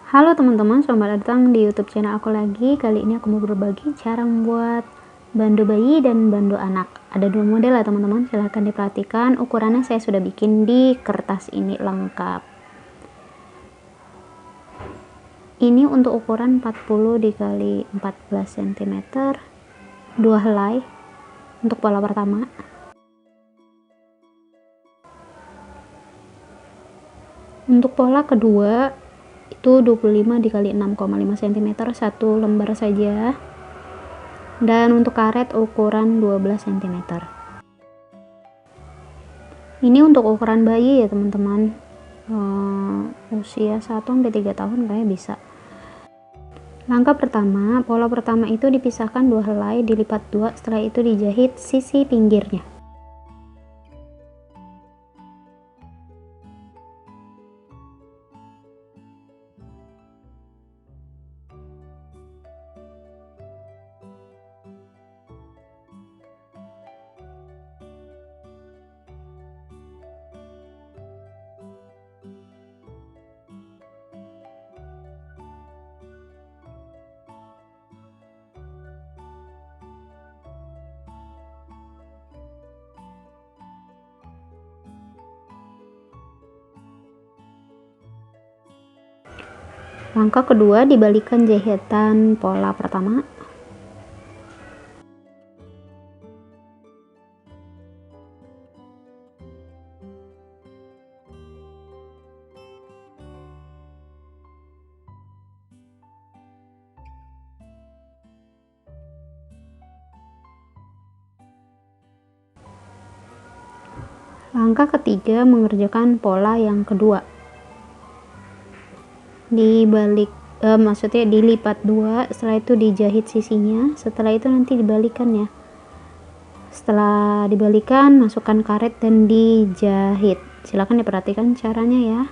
Halo teman-teman, selamat datang di YouTube channel aku lagi. Kali ini aku mau berbagi cara membuat bandu bayi dan bandu anak. Ada dua model ya teman-teman, silahkan diperhatikan. Ukurannya saya sudah bikin di kertas ini lengkap. Ini untuk ukuran 40 dikali 14 cm, 2 helai untuk pola pertama. Untuk pola kedua itu 25 dikali 6,5 cm, satu lembar saja. Dan untuk karet ukuran 12 cm. Ini untuk ukuran bayi ya teman-teman, usia 1-3 tahun kayak bisa. Langkah pertama, pola pertama itu dipisahkan 2 helai, dilipat 2, setelah itu dijahit sisi pinggirnya. Langkah kedua, dibalikan jahitan pola pertama. Langkah ketiga, mengerjakan pola yang kedua. Maksudnya dilipat 2, setelah itu dijahit sisinya, setelah itu nanti dibalikan ya. Setelah dibalikan, masukkan karet dan dijahit. Silahkan diperhatikan caranya ya.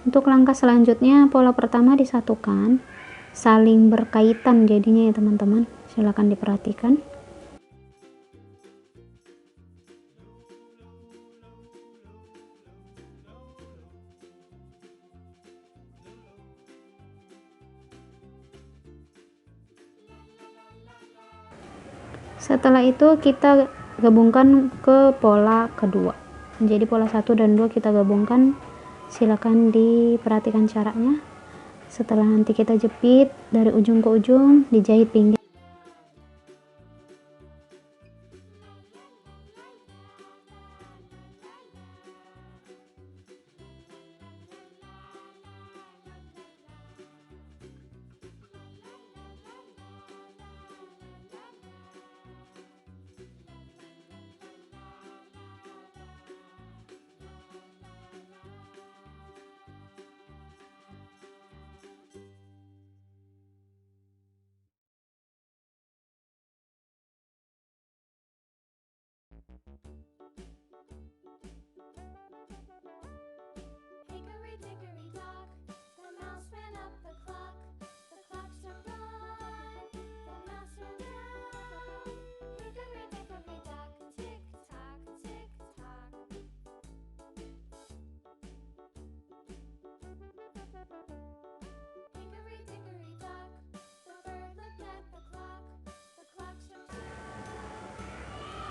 Untuk langkah selanjutnya, pola pertama disatukan, saling berkaitan jadinya ya teman-teman. Silahkan diperhatikan. Setelah itu kita gabungkan ke pola kedua. Jadi pola 1 dan 2 kita gabungkan. Silakan diperhatikan caranya. Setelah nanti kita jepit dari ujung ke ujung, dijahit pinggir.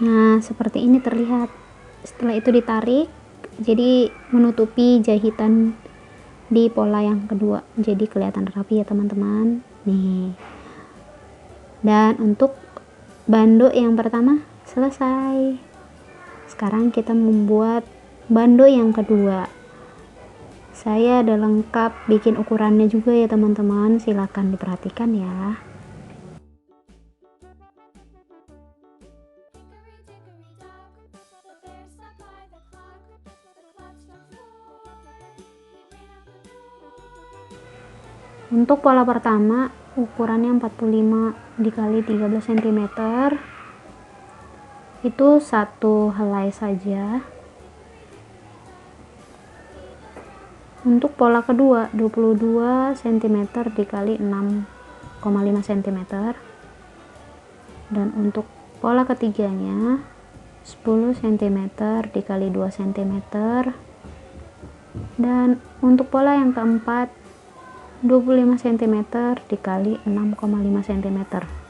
Nah, seperti ini terlihat. Setelah itu ditarik, jadi menutupi jahitan di pola yang kedua, jadi kelihatan rapi ya teman-teman. Nih, dan untuk bando yang pertama selesai. Sekarang kita membuat bando yang kedua. Saya ada lengkap bikin ukurannya juga ya teman-teman, silahkan diperhatikan ya. Untuk pola pertama ukurannya 45 dikali 13 cm, itu satu helai saja. Untuk pola kedua 22 cm dikali 6,5 cm, dan untuk pola ketiganya 10 cm dikali 2 cm, dan untuk pola yang keempat 25 cm dikali 6,5 cm,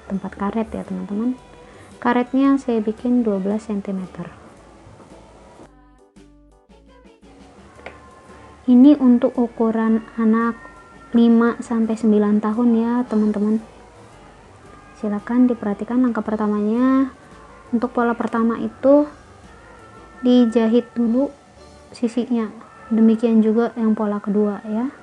tempat karet ya teman-teman. Karetnya saya bikin 12 cm. Ini untuk ukuran anak 5-9 tahun ya teman-teman. Silakan diperhatikan langkah pertamanya. Untuk pola pertama itu dijahit dulu sisinya, demikian juga yang pola kedua ya.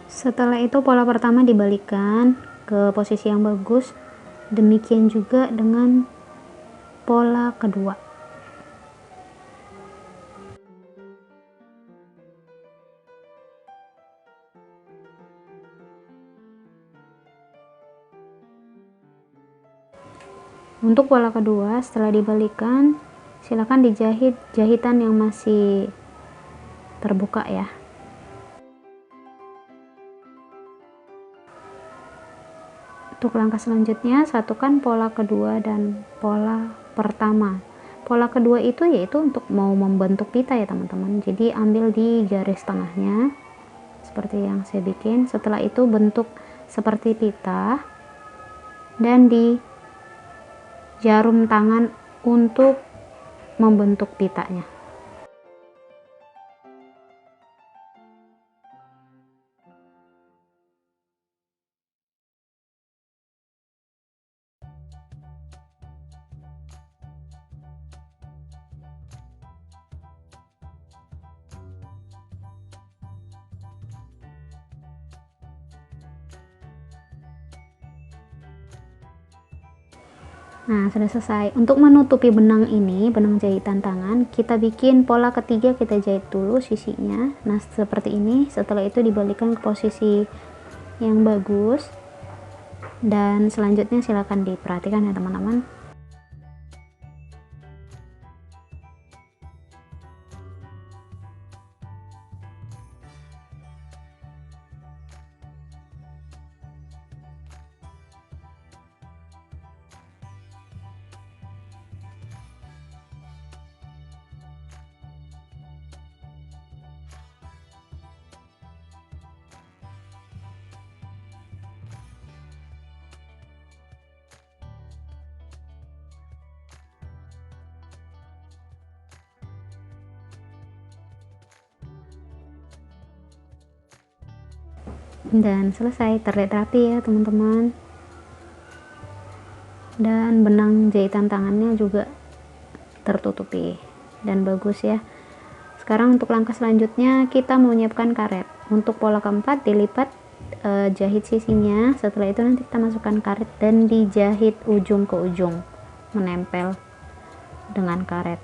Setelah itu pola pertama dibalikkan ke posisi yang bagus, demikian juga dengan pola kedua. Untuk pola kedua setelah dibalikkan, silakan dijahit jahitan yang masih terbuka ya. Untuk langkah selanjutnya, satukan pola kedua dan pola pertama. Pola kedua itu yaitu untuk mau membentuk pita ya teman-teman. Jadi ambil di garis tengahnya seperti yang saya bikin. Setelah itu bentuk seperti pita dan di jarum tangan untuk membentuk pitanya. Nah, sudah selesai. Untuk menutupi benang ini, benang jahitan tangan, kita bikin pola ketiga, kita jahit dulu sisinya. Nah, seperti ini. Setelah itu dibalikkan ke posisi yang bagus. Dan selanjutnya silakan diperhatikan ya teman-teman. Dan selesai, terlihat rapi ya teman-teman. Dan benang jahitan tangannya juga tertutupi dan bagus ya. Sekarang untuk langkah selanjutnya kita mau menyiapkan karet. Untuk pola keempat dilipat, jahit sisinya. Setelah itu nanti kita masukkan karet dan dijahit ujung ke ujung. menempel dengan karet.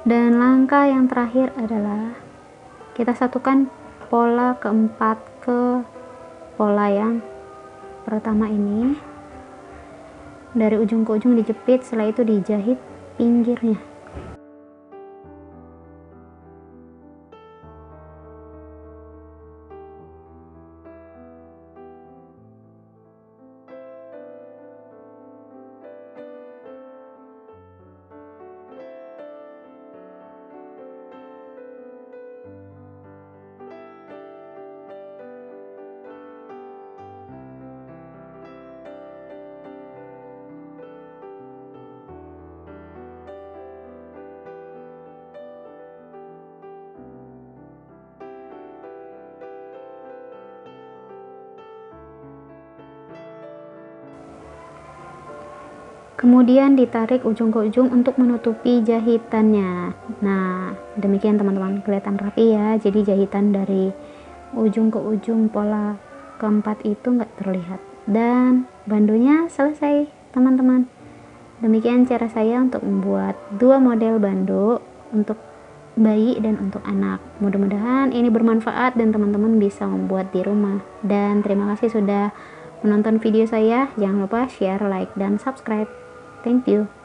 Dan langkah yang terakhir adalah kita satukan pola keempat ke pola yang pertama ini. Dari ujung ke ujung dijepit, setelah itu dijahit pinggirnya. Kemudian ditarik ujung ke ujung untuk menutupi jahitannya. Nah, demikian teman-teman, kelihatan rapi ya. Jadi jahitan dari ujung ke ujung pola keempat itu nggak terlihat. Dan bandonya selesai teman-teman. Demikian cara saya untuk membuat dua model bando untuk bayi dan untuk anak. Mudah-mudahan ini bermanfaat dan teman-teman bisa membuat di rumah. Dan terima kasih sudah menonton video saya. Jangan lupa share, like, dan subscribe. Thank you.